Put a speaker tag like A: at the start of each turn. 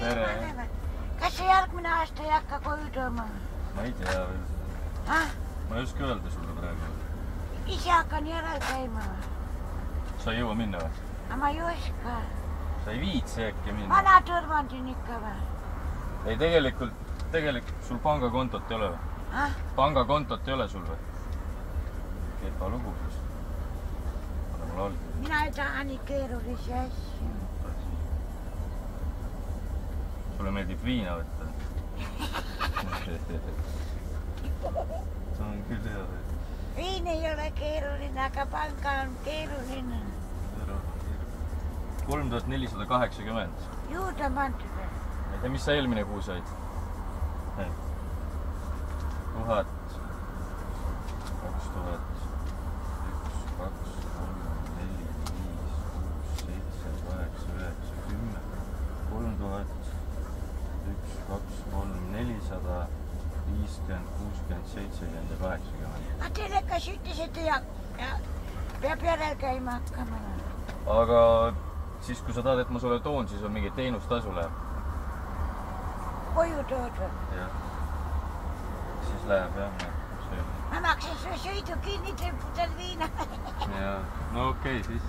A: Tere! Kas sa järgmine aasta ei hakka koju tooma?
B: Ma ei tea veel seda. Ma ei oska öelda sulle praegu.
A: Ise hakkan järel käima.
B: Sa ei jõua minna või?
A: Aga ma ei oska.
B: Sa ei viitsi äkki minna?
A: Vana tõrvandin ikka või?
B: Ei, tegelikult sul pangakontot ei ole või? Pangakontot ei ole sul või? Kehva lugu siis.
A: Mina ei taha nii keerulisi asju.
B: Sulle meeldib viina võtta? See on küll hea.
A: Viin ei ole keeruline, aga panga on keeruline.
B: 3480.
A: Juurde mandud.
B: Ei tea, mis sa eelmine kuu said? 1000, 2000, 1, 2, 3, 4, 5, 6, 7, 8, 9, 10, 3000, 1, 2, 3, 400, 50, 60, 70 ja 80.
A: Aga telekas ütlesid ja peab järel käima hakkama.
B: Aga siis, kui sa tahad, et ma sulle toon, siis on mingi teenustasu läheb.
A: Koju tood või?
B: Jah. Siis läheb jah.
A: Ma maksan su sõidu kinni, tõmputan viina.
B: Jaa, no okei siis.